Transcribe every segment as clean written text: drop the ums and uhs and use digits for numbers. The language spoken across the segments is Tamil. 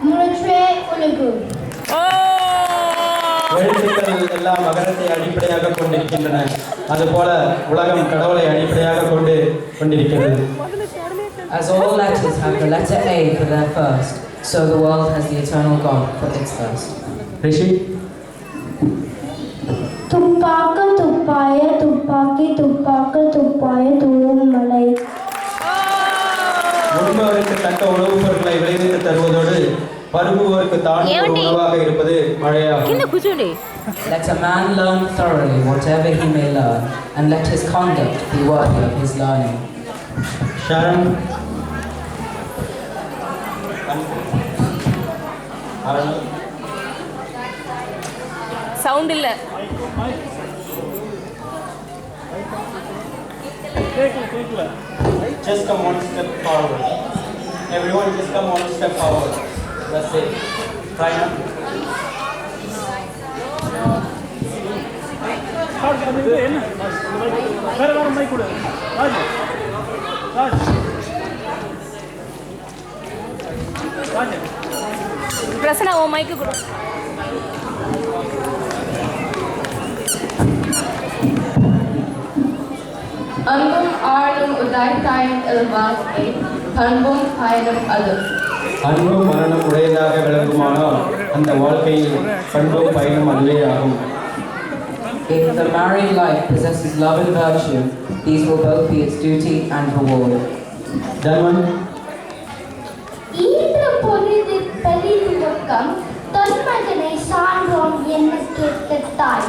Muruchwe Ulugu. எழுத்துக்கள் எல்லாம் மகரத்தை அடிப்படையாக கொண்டிருக்கின்றன. அதுபோல உலகம் கடவுளை அடிப்படையாக கொண்டிருக்கிறது. As all letters have the letter A for their first, so the world has the eternal God for its first. ரிஷி துப்பாக்க துப்பாய துப்பாக்கி துப்பாக்க துப்பாய தூவும் மலை. உண்பவருக்கு தக்க உணவுப் பொருட்களை விளைவித்து தருவதோடு பருகுவோருக்கு தான் உணவாக இருப்பது மழையாகும். Let a man learn thoroughly whatever he may learn, and let his conduct be worthy of his learning. Sharon. Sound illa. Just come one step forward. Everyone just come one step forward. That's it. Try now. Prasanna, oh mic kudu. அன்பும் ஆளும் உதாய்த்தாயின் இல்வாழ்க்கை பண்பும் பயனும் அது. அன்பும் மரணம் உடையதாக விளங்குமானால் அந்த வாழ்க்கையில் பண்பும் பயனும் அதுவே ஆகும். If the married life possesses love and virtue, these will both be its duty and reward. Dharman. ஈன்ற பொழுது பெரிதுவக்கம் தன்மகனை சான்றோன் என்ன கேட்ட தாய்.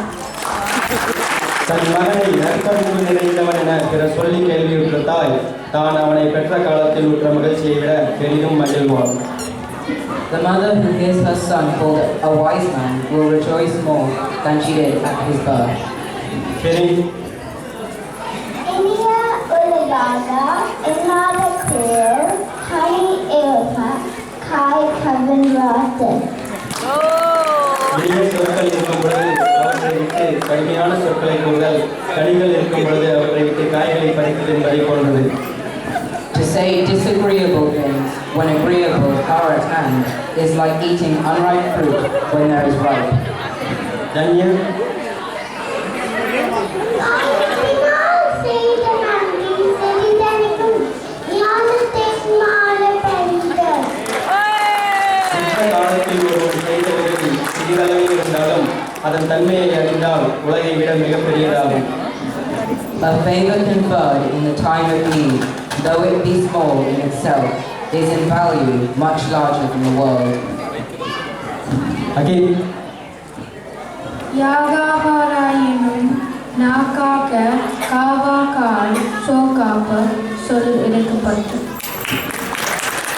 தன் மகனை நற்பண்பு நிறைந்தவன் என பிறர் சொல்லி கேள்வியுற்ற தாய் தான் அவனை பெற்ற காலத்தில் உற்ற மகிழ்ச்சியை விட பெரிதும் மகிழ்வாள். The mother who hears her son called a wise man will rejoice more than she did at his birth. சரி. இனிய உலகாக இல்லாத குரல் கை ஏவ காய் கவன் வாசல். இனிய சொற்கள் இருக்கும் பொழுது அவற்றை விட்டு கடுமையான சொற்களை கூறுதல், கனிகள் இருக்கும் பொழுது அவற்றை விட்டு காய்களை பறித்தல் என்பதை போன்றது. To say disagreeable things when agreeable are at hand is like eating unripe fruit when there is ripe. Danya. காலத்தில் ஒருவன் செய்த உதவி சிறிதளவில் இருந்தாலும் அதன் தன்மையை அறிந்தால் உலகை விட மிகப்பெரியதாகும். A favor conferred in the time of need, though it be small in itself, is in value much larger than the world. Again. யாகாபாராயினும் நாக்காக காவாக்கால் சோகாப்ப சொல் எடுக்கப்பட்டு.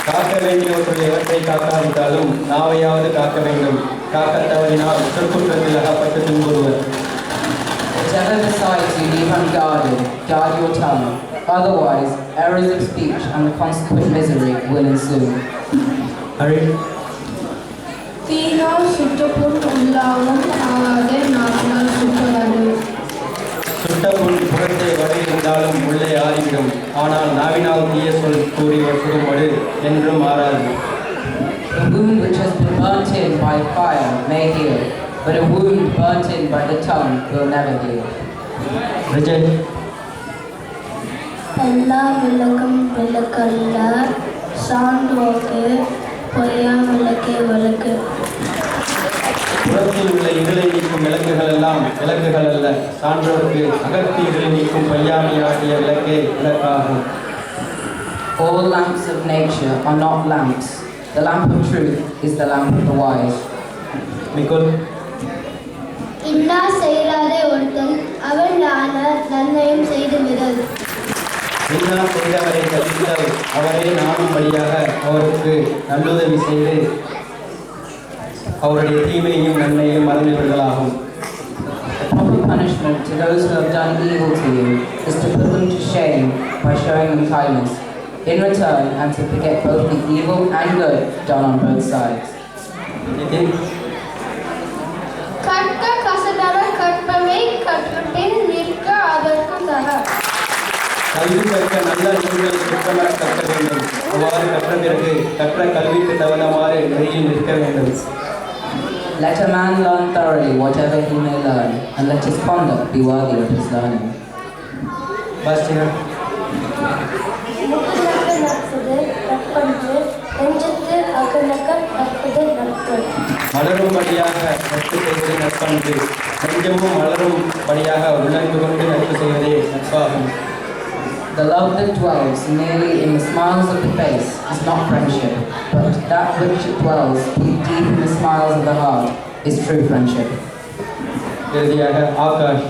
காக்க வேண்டியவற்றை எவற்றை காக்காவிட்டாலும் நாவையாவது காக்க வேண்டும். காக்க தவறினால் சொற்குற்றத்தில் அகப்பட்டு துன்புறுவர். Whatever besides you leave unguarded, guard your tongue. Otherwise, errors of speech and the consequent misery will ensue. Hari. தீனால் சுட்டப்புண் உள்ளாவும் ஆகாத நாட்டினால் சுட்டவது. சுட்ட புண் புறத்தே வரை இருந்தாலும் உள்ளே ஆறிவிடும். ஆனால் நாவினால் தீய சொல் கூறி சுடும்படு என்றும் மாறாது. A wound which has been burnt in by fire may heal, but a wound burnt in by the tongue will never heal. Vijay. எல்லா விளக்கம் விளக்கல்ல சான்றோக்கு பொய்யா விளக்கே விளக்கு. புறத்தில் உள்ள இருளை நீக்கும் விளக்குகள் எல்லாம் விளக்குகள் அல்ல. சான்றோருக்கு அகத்தி இருளை நீக்கும் பையாமை ஆகிய விளக்கே விளக்காகும். All lamps of nature are not lamps. The lamp of truth is the lamp of the wise. Nikul. இன்னா செய்யாதே ஒருத்தன் அவன் நன்மையும் செய்து விடல். இன்னா செய்தவரை தவிர்த்தால் அவரே நானும் வழியாக அவருக்கு நல்லுதவி செய்து அவருடைய தீமையும் நன்மையும் மறந்து விடுதலாகும். The proper punishment to those who have done evil to you is to put them to shame by showing them kindness, in return, and to forget both the evil and good done on both sides. கற்க கசடர கற்பவை கற்பின் நிற்க அதற்கு தர. கல்வி கற்க நல்ல நூல்களை சுற்றமர கற்க வேண்டும். அவ்வாறு கற்ற பிறகு கற்ற கல்விக்கு தகுந்தமாறு நெறியில் நிற்க வேண்டும். Let a man learn thoroughly whatever he may learn, and let his conduct be worthy of his learning. பாஸ்டியர் முகநக்க நட்பது நட்பன்று நெஞ்சத்தில் அகநக்க நட்பது நட்பு. மலரும்படியாக நட்பு செய்வது நட்பன்று, நெஞ்சமும் மலரும்படியாக உள்ளன்பு கொண்டு நட்பு செய்வதே நட்பாகும். The love that dwells merely in the smiles of the face is not friendship, but that which dwells deep in the smiles of the heart is true friendship. இறுதியாக ஆகாஷ்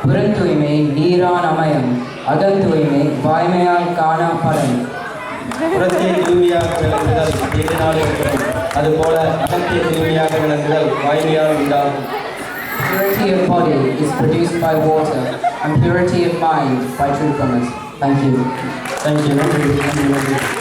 புறந்தூய்மை நீரான் அமையம், அகத்தூய்மை வாய்மையால் காணா பலன். புறத்தை தூய்மையாக விளங்குதல் எதிரால் இருக்கிறது, அதுபோல அகத்தை தூய்மையாக விளங்குதல் வாய்மையால் உண்டாகும். Purity of body is produced by water, and purity of mind by truthfulness. Thank you. Thank you.